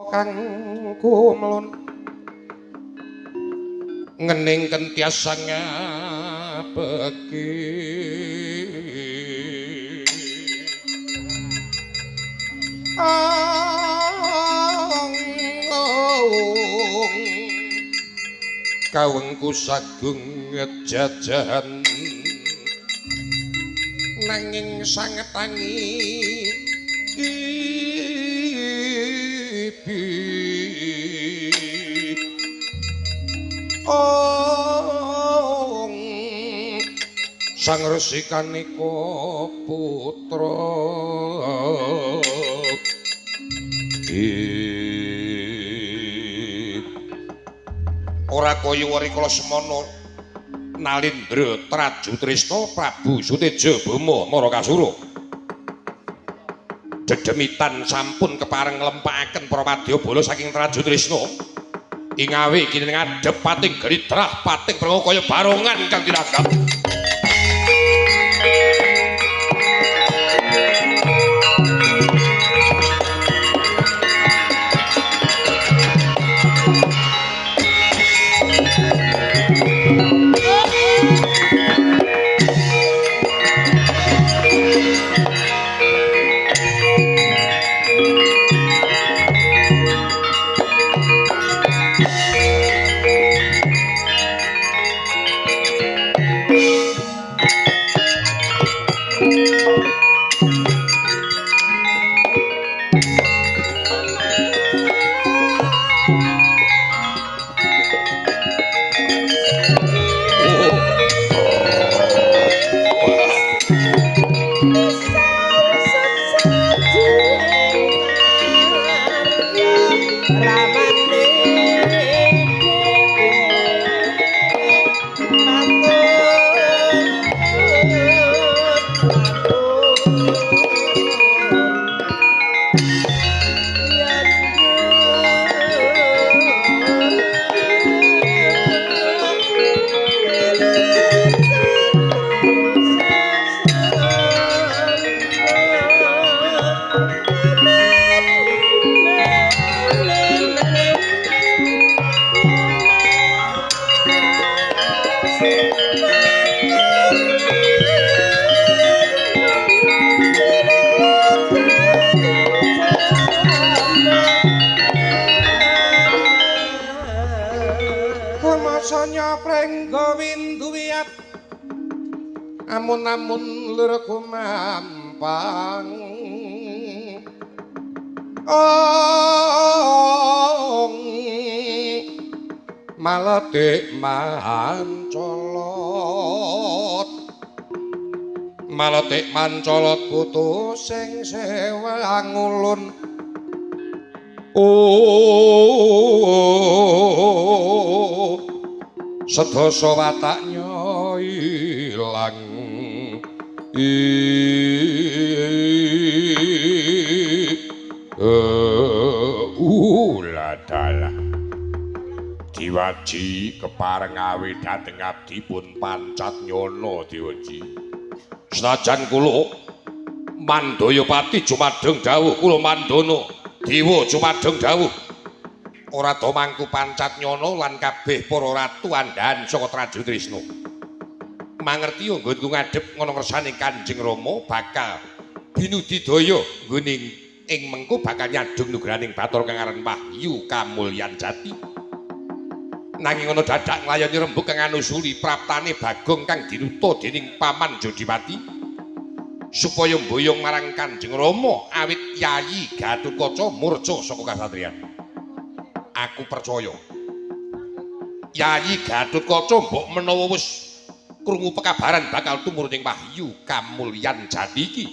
kang kumlun ngening kentiasa ngabeki kawengku sagung ngejajan nanging sanget tangi ibi sang resi kanika putra ora kaya Warikala Semana Nalindra Traju Trisna Prabu Suteja Bama Narakasura dedemitan sampun kepareng nglempakaken para wadyabala saking Traju Trisna ingawe kini ngadhep pating gridrah pating prenga kaya barongan kang diragap amun-amun lur kumampang maletik mancolot putu sing sewang ulun sedasa wataknya ilang ladala Diwaji kepareng awe dhateng abdipun pancat nyono Diwaji senajan kula Mandayapati jumadeng dawuh kula Mandana Dewa jumadeng dawuh ora do mangku pancat nyono lan kabeh para ratu andhan saka Traju Trisna mangerti nggonku ngadhep ngono ngersane Kanjeng Rama bakal binudidaya nggone ing mengko bakal nyadung nugraning bathara kang aran Wahyu Kamulyan Jati nanging ngono dadak nglayani rembug kang anusuli praptane Bagong kang dinuta dening Paman Jodiwati supaya mboyong marang Kanjeng Rama awit Yayi Gatotkaca murca saka kasatriyan aku percaya Yayi Gatotkaca mbok menawa wis krungu pekabaran bakal tumurun ing Wahyu Kamulyan Jati iki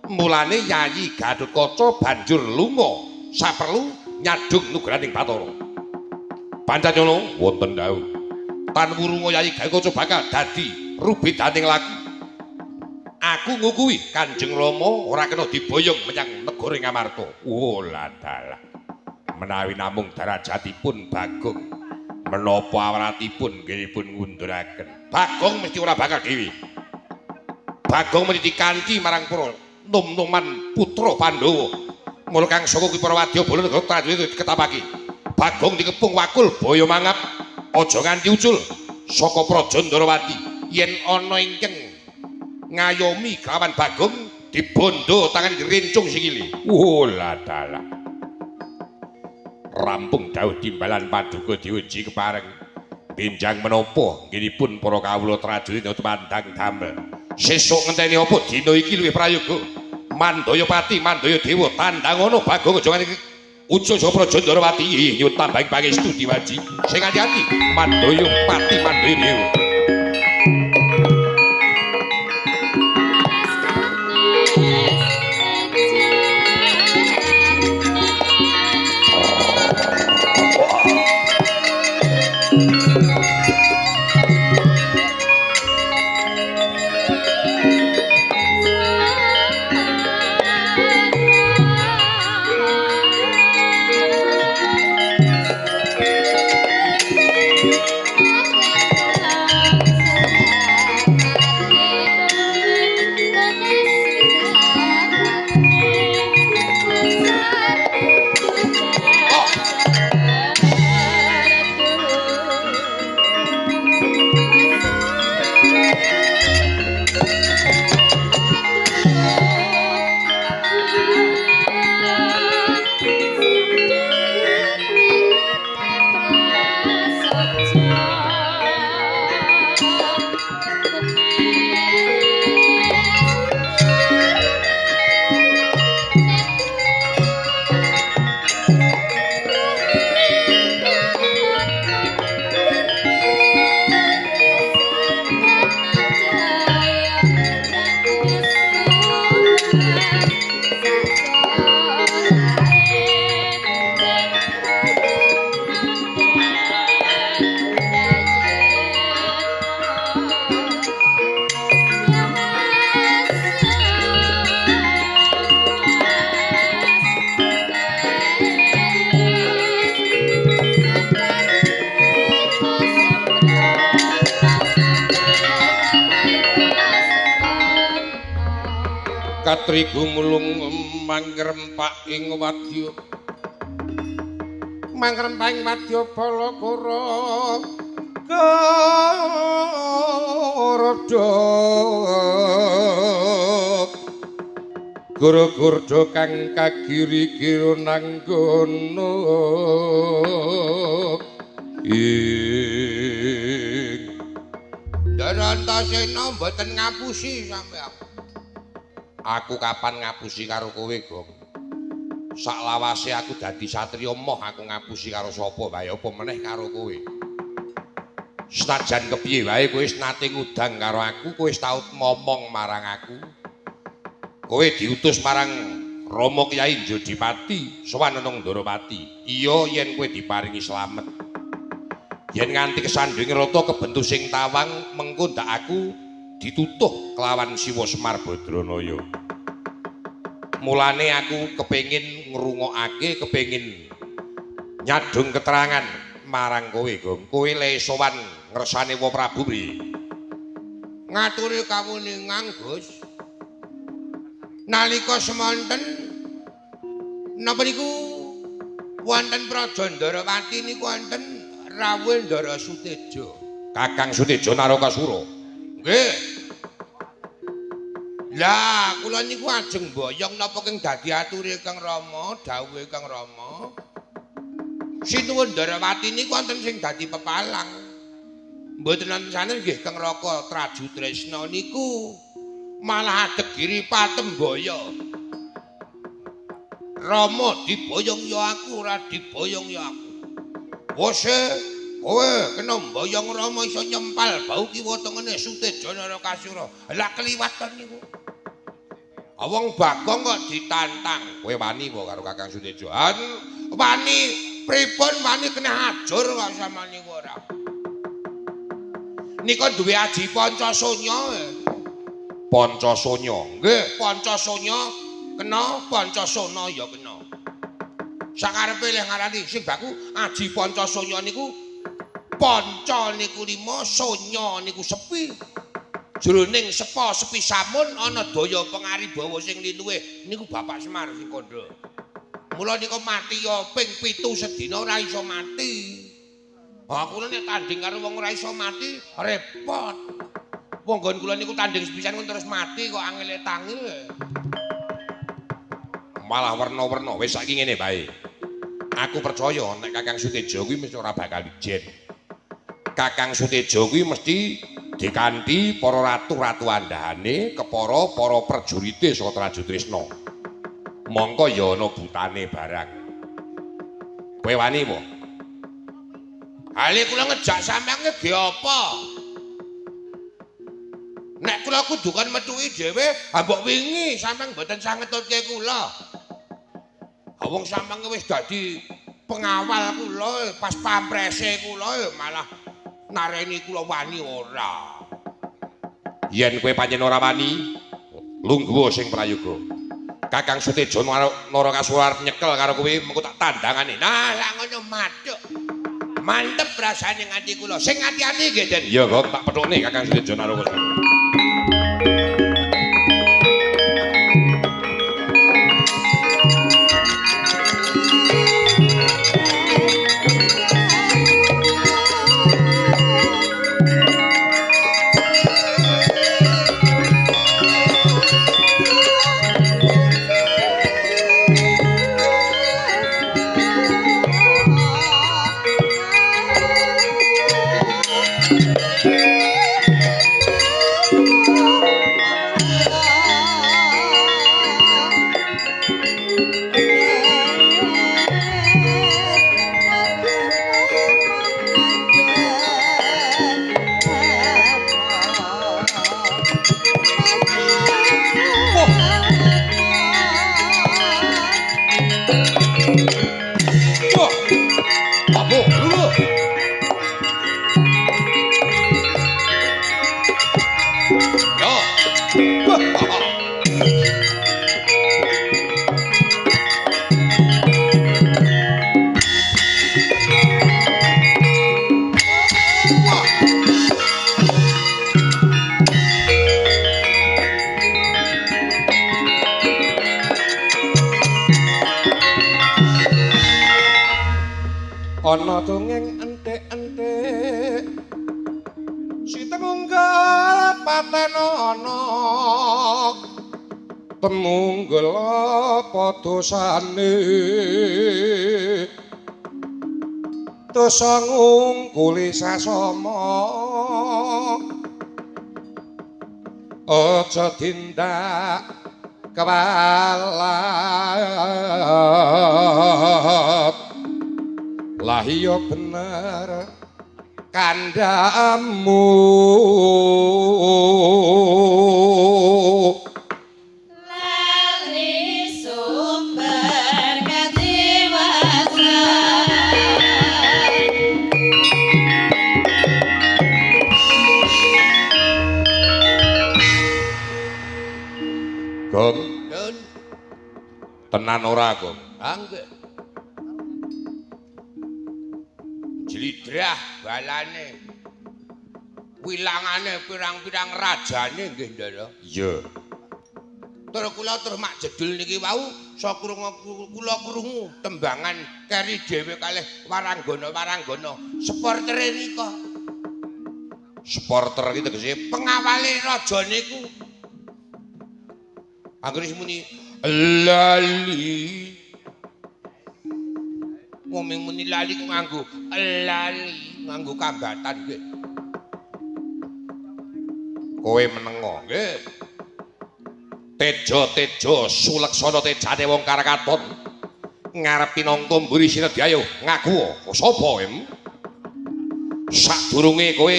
mulane Yayi Gatotkaca banjur lunga saperlu nyadung nugraning Bathara Pancanyana wonten dawuh tan wurunga Yayi Gatotkaca bakal dadi rubidaning laku aku ngukuhi Kanjeng Rama ora kena diboyong menyang negara Ngamarta dalah menawi namung darajatipun Bagong menapa awratipun nggihipun ngunduraken Bagong mesti ora bakal dhewe Bagong mesti dikanthi marang para nom-noman putra Pandhawa mul kang saka ki para wadyabala negara prajurit ketapaki. Bagong dikepung wakul boyo mangap aja nganti ucul saka Praja Ndarawati yen ana ingkang ngayomi kelawan Bagong dibondo tangan dirincung sikile. Waladala. Rampung dawuh timbalan paduka diuji kepareng. Benjang menapa nggihipun para kawula prajurit tumandang damel. Sesuk ngenteni apa dina iki luwih prayoga. Mandaya Pati, Mandaya Dewa tandang ana Bagong aja nganti ucul saka Praja Ndarawati nyuwun tambahing pangestu diwaji. Sing ati-ati Mandaya Pati, Mandaya Dewa. Katri gumulung mangrempak ing wadya mangrempak ing wadya Balakara Garada Guru-gurda kang kagiri-gira nanggono ing Darantasena mboten ngapusi sampeyan. Aku kapan ngapusi karo kowe, Gong? Saklawase aku dadi satriya moh aku ngapusi karo sapa wae apa meneh karo kowe. Senajan kepiye wae kowe wis nate ngudang karo aku, kowe wis tau ngomong marang aku. Kowe diutus marang Rama Kyai Jodipati sowan nang Ndarawati. Iya yen kowe diparingi slamet. Yen nganti kesandhinge rata kebentu sing tawang mengko ndak aku ditutuh kelawan Siwa Semar Badranaya. Mulane aku kepengin ngrungokake, kepengin nyadung keterangan marang kowe, Gong. Kowe le sowan ngresane Wa Prabu priye? Ngaturi kawuningan, Gus. Nalika semonten napa niku wonten Praja Ndarawati niku wonten rawuh Ndara Suteja. Kakang Suteja Narakasura. Nggih. Lah, kula niku ajeng mboyong napa keng dadi ature Kang Rama, dawuhe Kang Rama. Sinuwun Ndarawati niku wonten sing dadi pepalang. Mboten wonten sanes nggih Kang Raka Traju Tresna niku malah adegiri Patembaya. Rama diboyong ya aku, ora diboyong ya aku. Wose kowe kena mboyong Rama iso nyempal bau kiwa tengene Suteja Narakasura. Lah kliwatan niku. Wong Bagong kok ditantang. Kowe wani apa karo Kakang Suteja? Wani pripun wani kena ajur kok sama niku ora. Nika duwe aji Pancasanya. Pancasanya. Nggih, Pancasanya kena, Pancasana ya kena. Sakarepe le ngarani sing baku aji Pancasanya niku panca niku 5, sanya niku sepi. Jroning sepa sepi samun ana daya pengaribawa sing linuwih niku Bapak Semar sing kandha. Mula nika mati ya ping 7 sedina ora iso mati. Aku nek tanding karo wong ora iso mati repot. Wong nggon kula niku tanding sepisan terus mati kok angele tangi. Malah werna-werna wis saiki ngene bae. Aku percaya nek Kakang Sutejo kuwi mesti ora bakal ijen. Kakang Sutejo kuwi mesti dikanthi para ratu-ratu andhane kepara para prajurite saka Traju Trisna. Mongko ya ana butane barang. Kowe wani apa? Hale kula ngejak sampeyan ge apa? Nek kula kudu kan metuki dhewe, ha mbok wingi sampeyan mboten sangetutke kula. Ha wong sampeyan wis dadi pengawal kula pas pamprese kula malah nareni kula wani ora. Yen kowe pancen ora wani, lungguh sing prayoga. Kakang Sutejo Narakasura nyekel karo kowe mengko tak tandangane. Nah, lak ngono maduk. Mantep rasane ngati kula. Sing ati-ati nggih, Den. Iya, kok tak petukne Kakang Sutejo Narakasura. Ana dongeng entik-entik Sitengunggal paten ana tenunggal apa dosane dosa ngungkuli sasama aja tindak kewalat lah iya bener kandhamu lali sumber kadiwasa Gong tenan ora Gong Angge. Jlidrah balane. Wilangane pirang-pirang rajane nggih, Ndara. iya Tur kula terus mak jedul niki wau sa kula krungu tembangan keri dhewe kalih waranggana supportere nika. supporter iki tegese Pengawale raja niku. Anggere muni lali. Ngomong muni lali ku nganggo lali, nganggo kambatan nggih. kowe menengo Nggih. Tejo Suleksana tejane wong Karakaton ngarep pinangka mburi Sinadyayo ngaku sapa em sadurunge kowe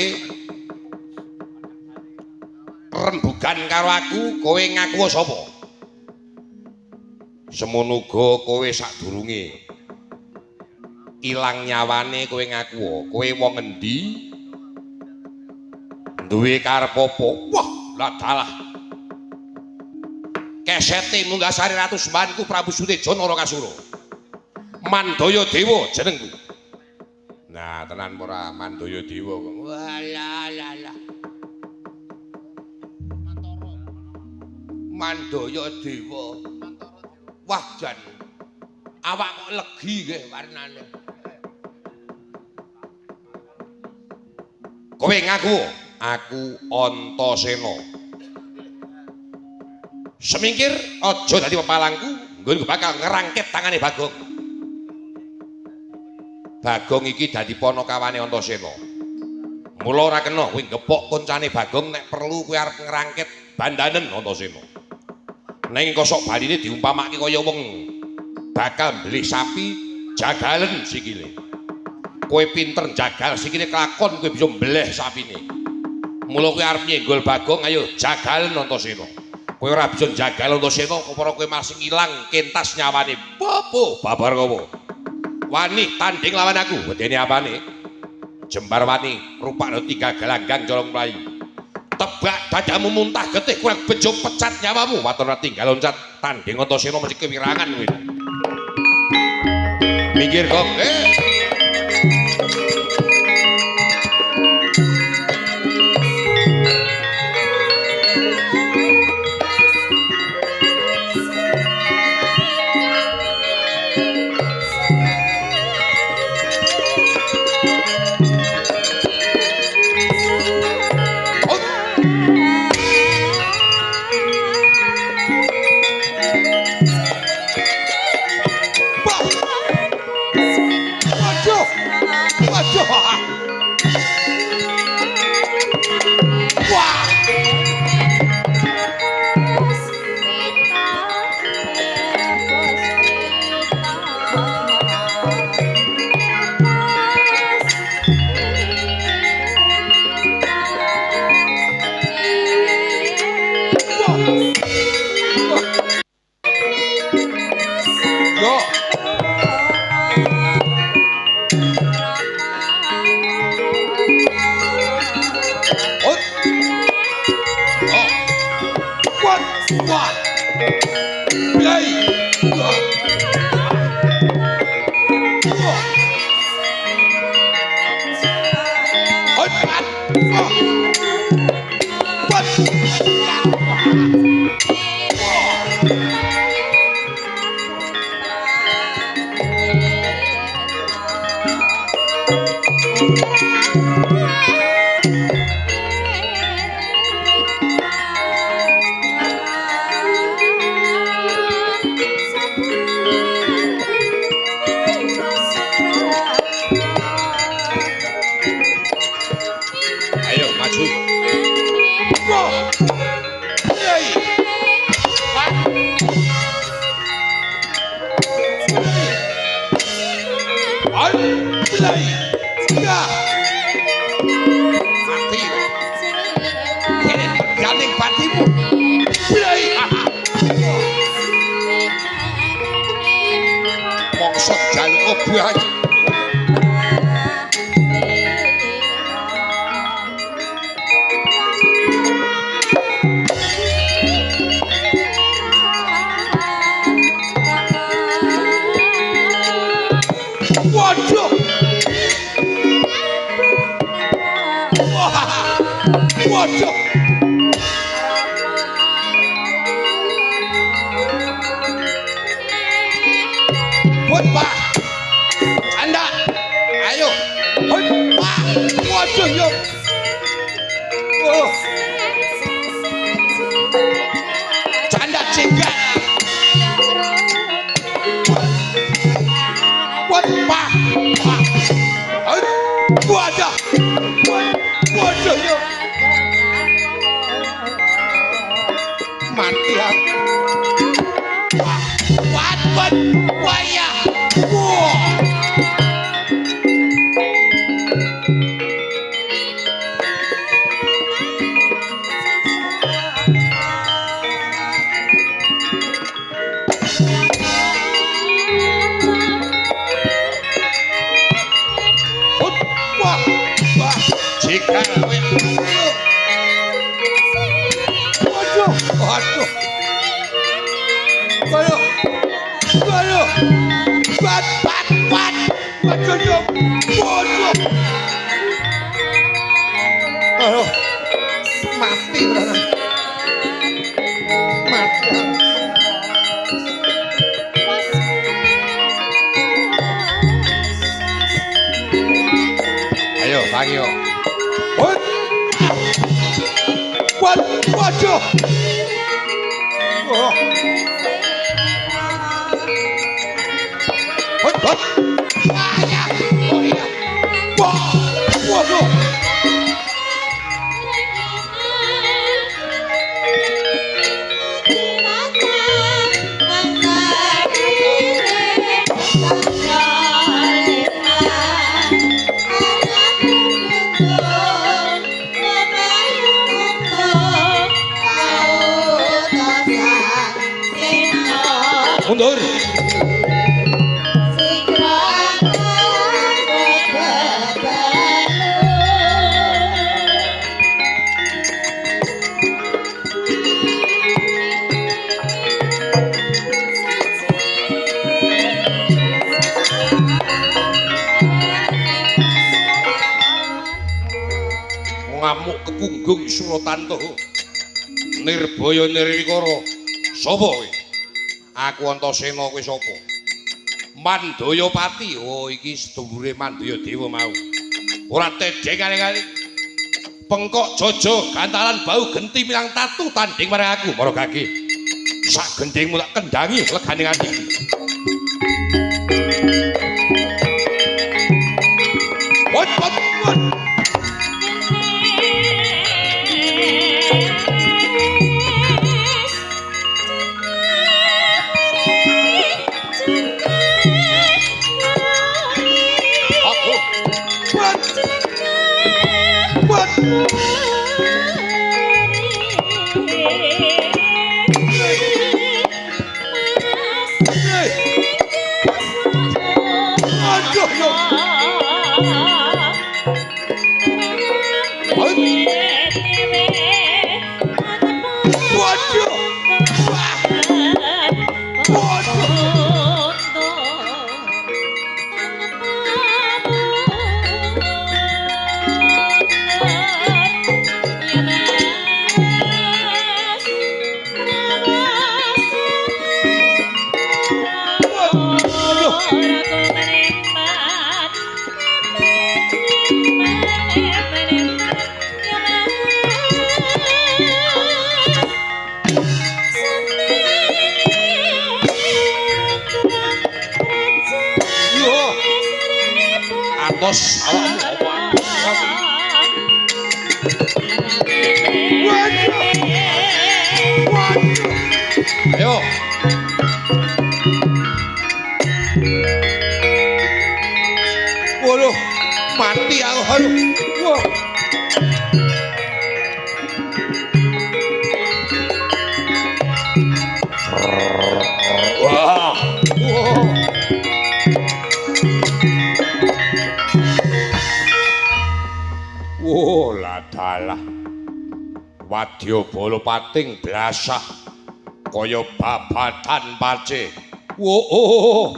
rembugan karo aku kowe ngaku sapa semono uga kowe sadurunge ilang nyawane kowe ngaku kowe wong endi duwe karep apa wah lah dalah kesete munggasari Ratu Sembanku Prabu Sutejo Narakasura Mandaya Dewa jenengku nah tenan ora Mandaya Dewa Walah. Mandaya Dewa. Wah jan Awak kok legi nggih warnane. Kowe ngaku, aku Antasena. Semingkir aja dadi pepalangku, nggon bakal ngerangket tangane Bagong. Bagong iki dadi panakawane Antasena. Mula ora kena kowe ngepok koncane Bagong nek perlu kowe arep ngerangket bandanen Antasena. Ning kosok baline diumpamake kaya wong bakal beli sapi jagalen sikile. Kowe pinter jagal sikile kelakon kowe bisa mbleh sapine. Mula kowe arep nyenggol Bagong ayo jagalen Antasena. Kowe ora bisa jagal Antasena kepara kowe masih ilang kentas nyawane. Popo babar kowe. Wani tanding lawan aku, wedene apane? Jembar wani, rupane 3 galanggang colong mlayu. Tebak dadamu muntah getih kurang bejo pecat nyawamu. Waton tinggal loncat tanding Antasena mesti kewirangan kowe. Minggir kok. Langyo. Waduh. Oh. Hot. Oh iya. Waduh. Mundur. Ngamuk kepunggung Suratanto. Nirbaya Nirwikara. Sapa kowe? Aku Antasena, kowe sapa? Mandayapati. Oh, iki sedulure Mandayadewa mau. Ora tedheng kali-kali. Pengkok jojo gantalan bau genti milang tatu tanding marang aku, Maragage. Sak gendingmu tak kendangi legane ati. Wot. Atos awakmu apa? Ayo. Waduh, mati aku. Wah. Wah. Oh, ladalah. Wadyabala pating blasah kaya babatan pace. Oh.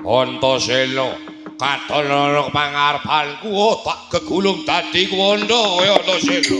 Antasena katon ana pangarepanku, tak gegulung dadi kuwanda kaya Antasena.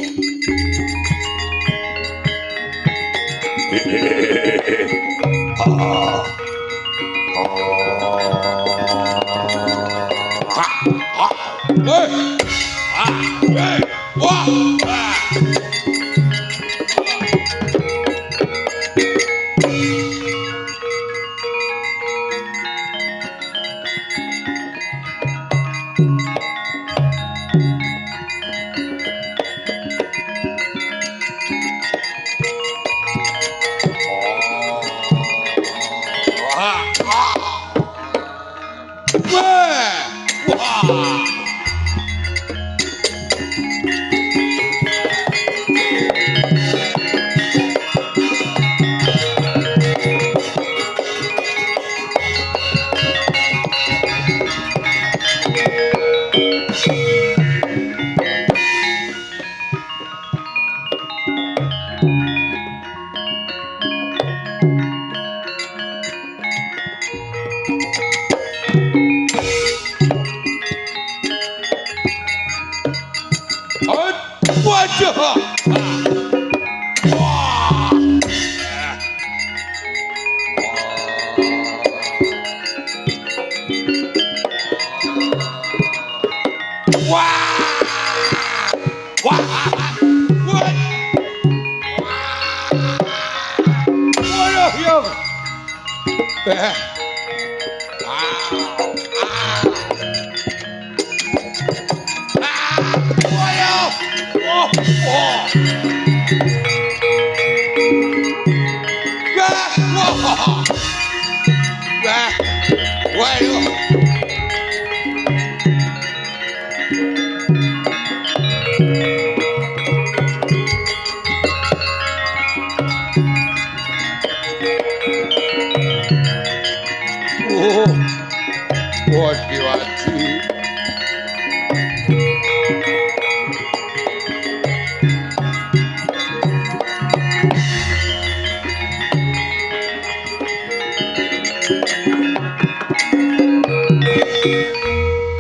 Wah!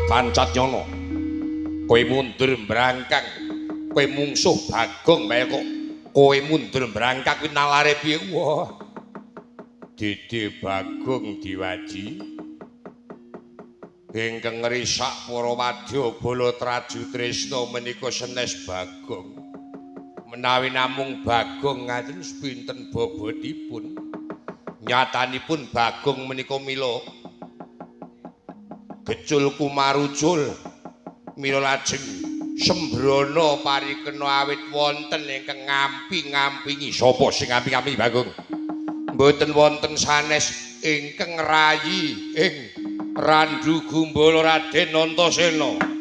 Pancatnyana, kowe mundur mbrangkang, kowe mungsuh Bagong bae kok kowe mundur mbrangkang kuwi nalare piye? Wah. Dede Bagong Diwaji ingkang ngrisak para wadya bala Traju Tresna menika sanes Bagong. Menawi namung Bagong ngaten sepinten bobotipun. Nyatanipun Bagong menika mila Gecul kumarucul mila lajeng sembrono parikena awit wonten ingkang ngampi-ngampingi. Sapa sing ngampi-ngampingi Bagong? Mboten wonten sanes ingkang rayi ing Randu Gumbala Raden Antasena.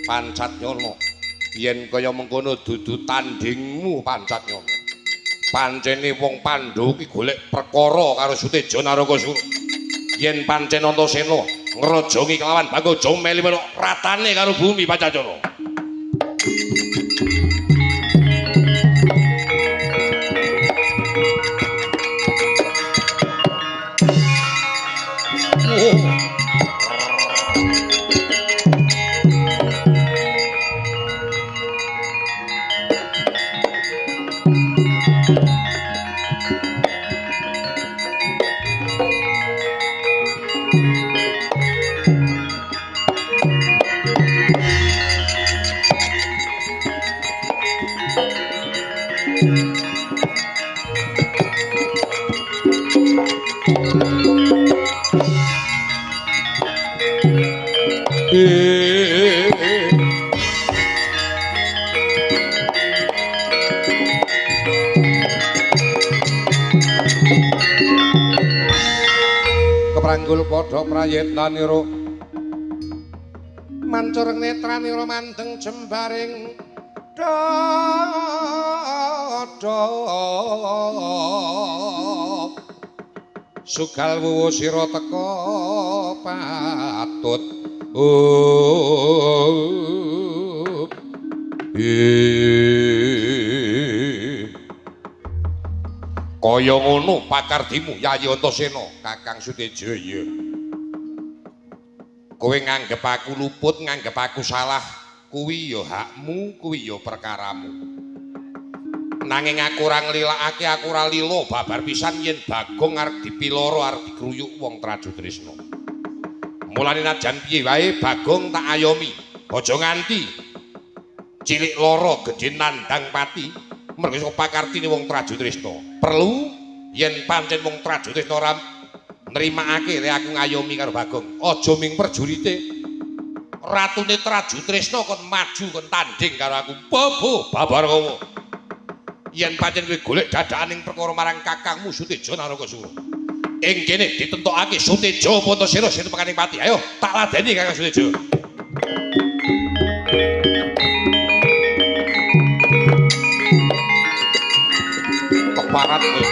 Pancatnyana, yen kaya mengkono dudu tandingmu Pancatnyana. Pancene wong Pandhawa ki golek perkara karo Suteja Narakasura. Yen pancen Antasena ngrajangi kelawan Banggaja meli ratane karo bumi Pancatnyana. Kepranggul padha prayitnanira mancureng netranira mandeng jembaring dada sugal wuwu sira teka patut kaya ngono pakardimu Yayi Antasena Kakang Suteja. Iya kowe nganggep aku luput, nganggep aku salah, kuwi ya hakmu, kuwi ya perkaramu. Nanging aku ora nglilakake, aku ora lila babar pisan yen Bagong arep dipiloro, arep dikruyuk wong Traju Tresna. Mulane najan piye wae Bagong tak ayomi, aja nganti cilik lara gedhe nandhang pati mergo saka pakartine wong Traju Tresna. Perlu yen pancen wong Traju Tresna ora nrimakake lek aku ngayomi karo Bagong, aja ming perjurite ratune Traju Tresna kon maju kon tanding karo aku. Bobo babar kowe. Yen pancen kowe golek dadakaning perkara marang kakangmu Suteja Narakasura, ing kene ditentokake Suteja apa Antasena sing tepakaning pati. Ayo tak ladeni Kakang Suteja. Keparat kowe.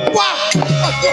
Wah! Aku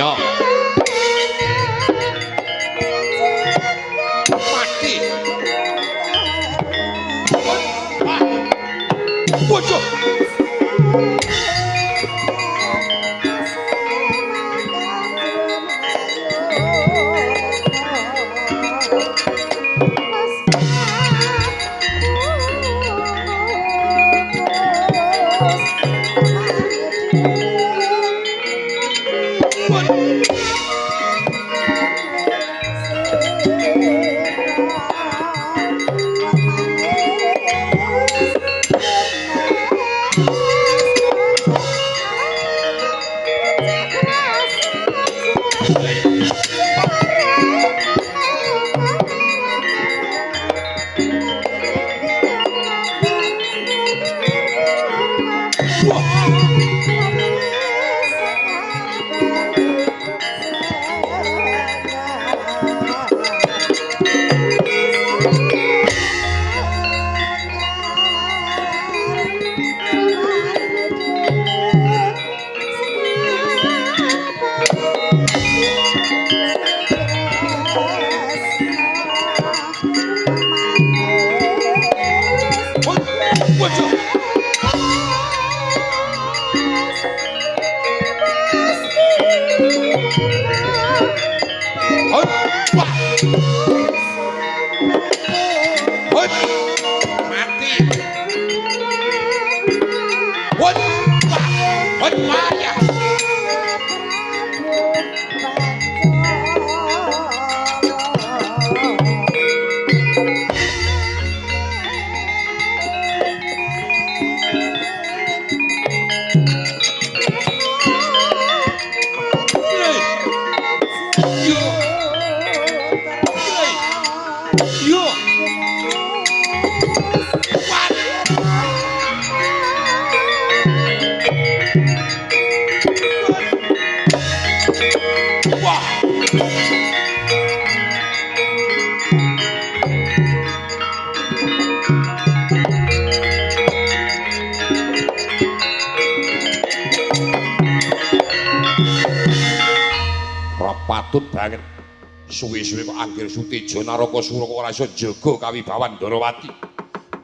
Iya. Mati. Waduh. Patut banget suwe-suwe kok Anggir Suteja Naraka Sura kok ora iso jaga kawibawan Ndarawati.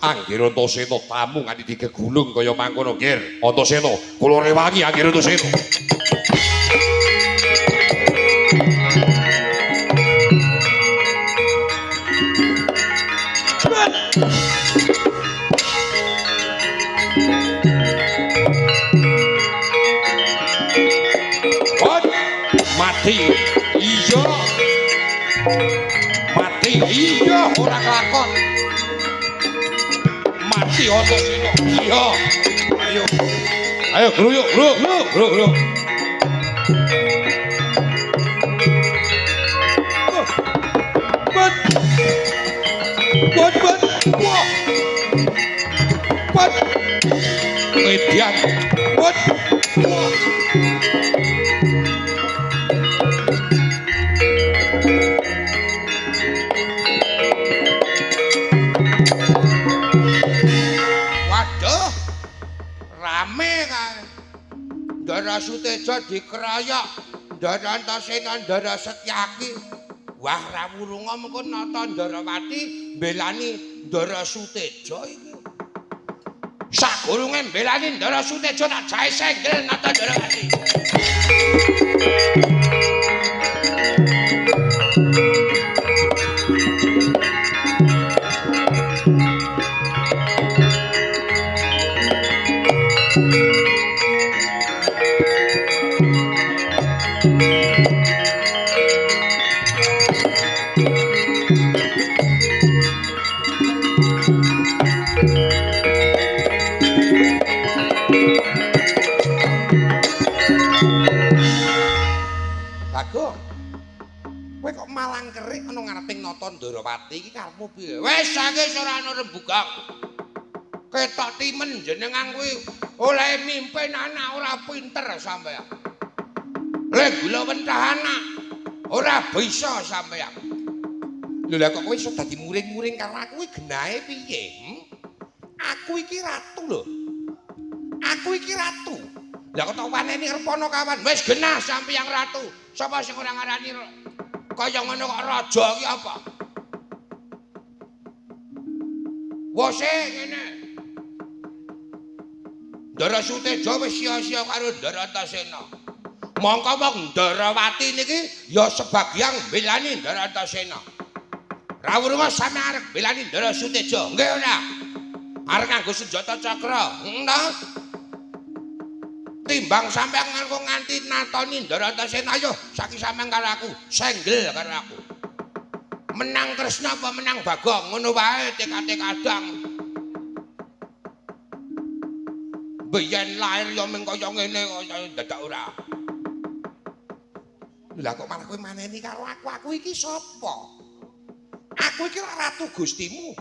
Anggir Antasena tamu nganti digegulung kaya mangkono, Nggir. Antasena, kula rewangi Anggir Antasena. Mati iya mati iya ora kelakon mati Antasena iya ayo ayo gruyuk gruyuk bat median bat Ndara Suteja dikeroyok, Ndara Antasena, Ndara Setyaki. Wah rawurunga mengko nata Ndarawati mbelani Ndara Suteja iki. Sagurunge mbelani Ndara Suteja tak jae senggel nata Ndarawati. Bagong. Kowe kok malang kerik ana ngareping nata Ndarawati iki karepmu piye? Wis saiki ora ana rembugang. Ketok timen jenengan kuwi oleh mimpin anak ora pinter sampean. Lek gula wentah anak ora bisa sampean. Lho lha kok kowe iso dadi muring-muring karo aku kuwi genahe piye? Aku iki ratu lho. Aku iki ratu. Lah kok tak waneni Repana kawan, wis genah sampeyan ratu. Sapa sing ora ngarani kaya ngono kok raja iki apa? Wose ngene. Ndara Suteja wis sia-sia karo Ndara Antasena. Mongko wong Ndarawati niki ya sebagian belani Ndara Antasena. Rawuh sampe arep belani Ndara Suteja. Nggih ora? Arep nganggo senjata cakra. Entah. Timbang sampeyan nganti natoni Ndara Antasena ayo saiki sampeyan karo aku, senggel karo aku. Menang Kresna apa menang Bagong ngono wae tekate kadang. Biyen lair ya mung kaya ngene kaya dadak ora. Lah kok malah kowe maneni karo aku iki sapa? Aku iki ratu Gustimu.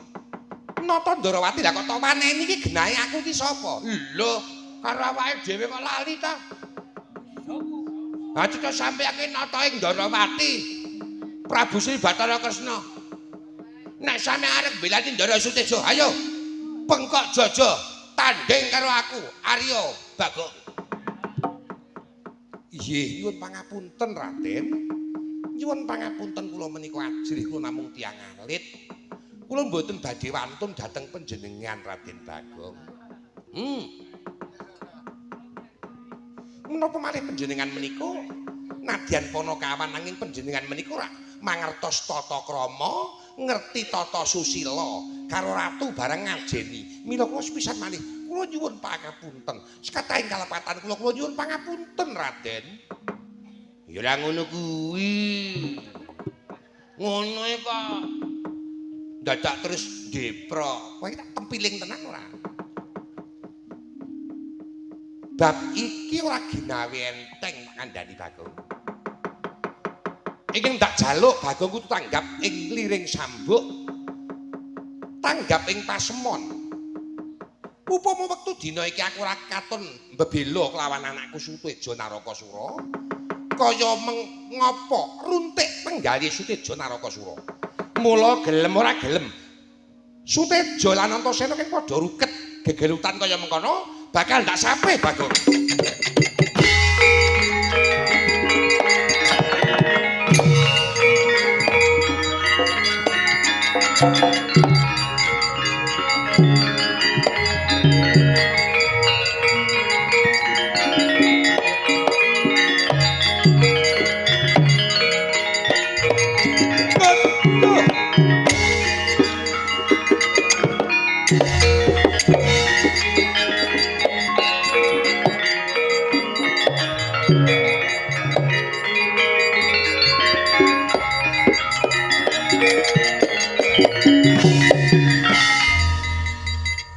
Nata Ndarawati lah kok tok maneni iki genahe aku iki sapa? Lho, karo awake dhewe kok lali ta? Ha cita sampeyan ki nata ing Ndarawati. Prabu Sri Bathara Kresna. Nek sampeyan arep belani Ndara Suteja, ayo pengkok jojo tanding karo aku, Arya Bagong. Nggih, nyuwun pangapunten Raden. Nyuwun pangapunten kula menika ajrih kula namung tiyang alit. Kula mboten badhe wantun dhateng panjenengan Raden Bagong. Menapa malih panjenengan menika nadyan Panakawan nanging panjenengan menika ora mangertos tata krama, ngerti tata susila karo ratu bareng ngajeni. Mila kula sepisan malih kula nyuwun pangapunten. Sekatahing kalepatan kula nyuwun pangapunten Raden. Ya ora ngono kuwi. Ngono e kok dadak terus depro. Kowe tak tempiling tenan ora? Bab iki ora ginawe enteng kandhani Bagong. Iki ndak jaluk Bagong kudu tanggap ing liring sambuk. Tanggap ing pasemon. Upama wektu dina iki aku ora katon mbebela kelawan anakku Suteja Narakasura, kaya ngopo runtik penggali Suteja Narakasura. Mula gelem ora gelem. Suteja lan Antasena kan padha ruket gegelutan kaya mengkono, bakal ndak sampe Bagong.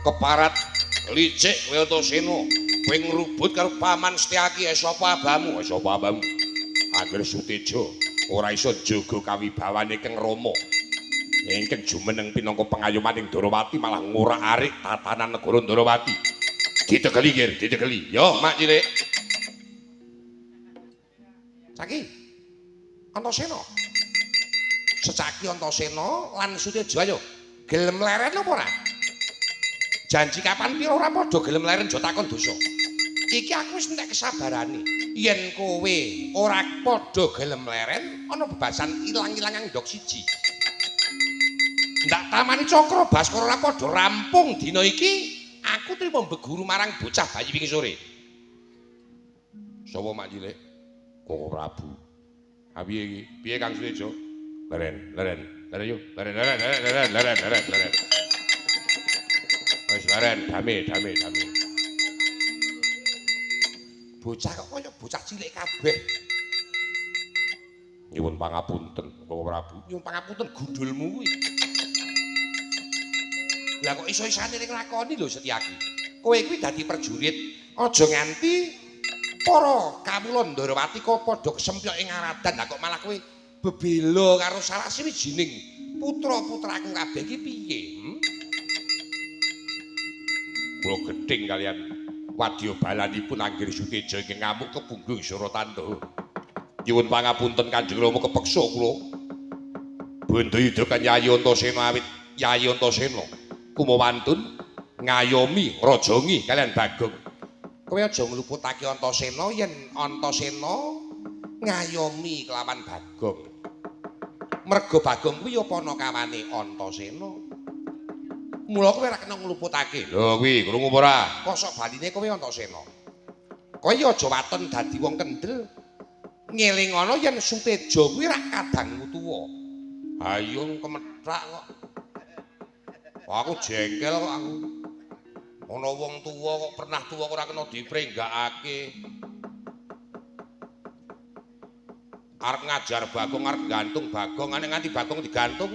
Keparat licik kowe Antasena, kowe ngrubut karo paman Setyaki sapa abamu? Sapa abamu? Angger Suteja ora iso jaga kawibawane Kang Rama. Ingkang jumeneng pinangka pengayomaning Ndarawati malah ngurak-arik tatanan negara Ndarawati. Ditegeli, Gir, ditegeli. Yo, Mak cilik. Saki. Antasena. Secaki Antasena lan Suteja ayo. Gelem leren apa ora? Janji kapan pira ora padha gelem leren aja takon dosa. Iki aku wis entek kesabarane. Yen kowe ora padha gelem leren, ana bebasan ilang-ilangan ndok siji. Ndak tamani Cakra Baskara ora padha rampung dina iki, aku trimo mbeguru marang bocah bayi wingi sore. Sapa mak cilik? Koko Prabu. Ha piye iki? Piye Kang Suteja? Leren. Leren. Wis leren, dame. Bocah kok kaya bocah cilik kabeh. Nyuwun pangapunten, Koko Prabu. Nyuwun pangapunten gundulmu kuwi. Lah kok iso-isane ning lakoni lho Setyaki. Kowe kuwi dadi prajurit, aja nganti para kawula Ndarawati kok padha kesempyok ing aradan. Lah kok malah kowe bebela karo salah sawijining putra-putraku kabeh iki piye? Kula gedhing kalian wadya balanipun Angger Suteja ingkang ngamuk kepunggung Suratanda. Nyuwun pangapunten Kanjeng Rama kepeksa kula. Bandayuda kan Yayi Antasena awit Yayi Antasena kumawantun ngayomi rajangi kalian Bagong. Kowe aja ngluputake Antasena yen Antasena ngayomi kelawan Bagong. Merga Bagong kuwi apa ana kawane Antasena. Mula kowe ora kena ngluputake. Lho kuwi krungu apa ora? Kosok baline kowe Antasena. Kowe ya aja waton dadi wong kendel. Ngelingono yen Suteja kuwi rak kadangmu tuwa. Ayo kemethak kok. Aku jengkel kok aku. Ana wong tuwa kok pernah tuwa ora kena diprenggakake. Arep ngajar Bagong arep gantung Bagong nganti Bagong digantung.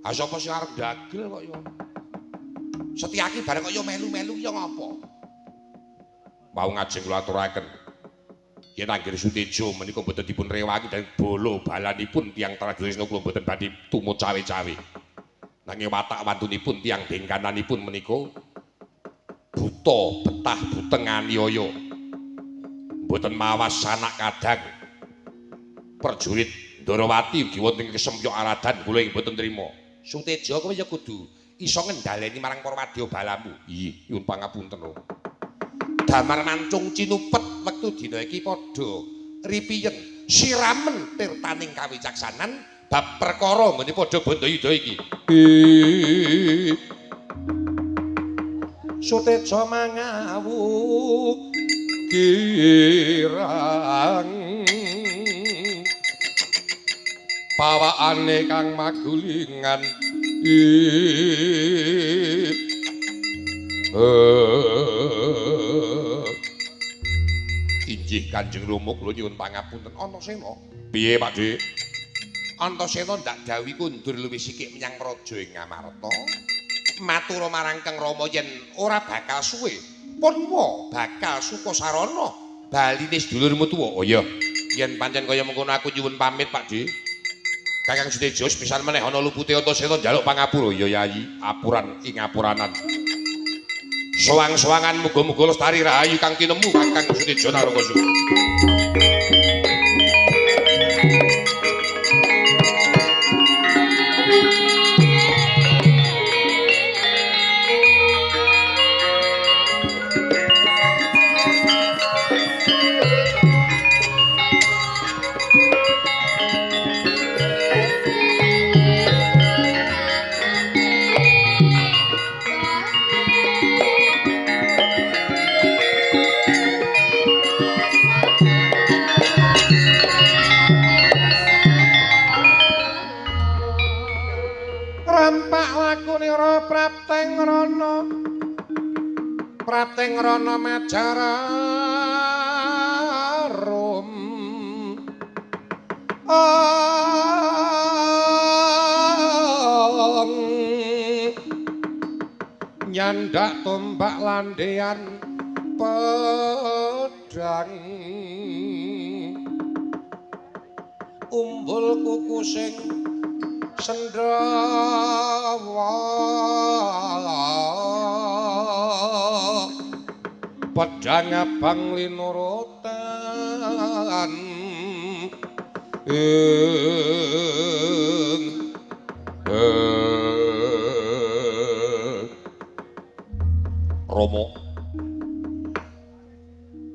Ha sapa sing arep dagel kok ya. Setyaki bareng kok ya melu-melu ya ngopo? Mau ngajeng kula aturaken. Yen anggere Suteja menika boten dipun rewangi dan bolo balanipun tiyang Tradisena kula boten badhe tumut cawe-cawe. Nanging watak wantunipun tiyang bengkananipun menika buta betah buteng aniaya. Mboten mawas sanak kadang. Perjurit Ndarawati ugi wonten kesempyok aradan kula ing mboten trima. Suteja kowe ya kudu iso ngendhaleni marang para wadya balamu. Iya, nyuwun pangapunten. Damar mancung cinupet wektu dina iki padha ripiyen siramen tirtaning kawicaksanan bab perkara ngene padha bandayuda iki. Suteja mangawu kirang pawakane kang magulingan injih Kanjeng Rama kula nyuwun pangapunten Antasena. Piye Pakde? Antasena ndak dawuh kundur luwih sikik menyang praja ing Ngamarta. Matur marang Kang Rama yen ora bakal suwe pun wa bakal Sukasarana baline sedulurmu tuwa. Oh iya. Yen pancen kaya mengkono aku nyuwun pamit Pakde. Kakang Suteja pisan meneh ana lupute Antasena njaluk pangapura. Ya Yayi, apuran ing apuranan. Soang-soangan muga-muga lestari rahayu kang tinemu Kakang Suteja Narokasura. Rampak lakunira prapteng rana Majararum nyandak tombak landean pedang umbul kuku sing Sendawa pedang abang linurutan Rama.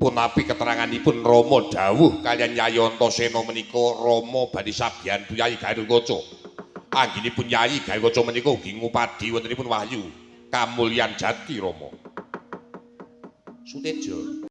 Punapi keteranganipun Rama dawuh kaliyan Yayi Antasena menika Rama badhe sabyantu Yayi Garukaca. Anggenipun Yayi Garukaca menika ugi ngupadi wontenipun wahyu kamulyan jati Rama. Suteja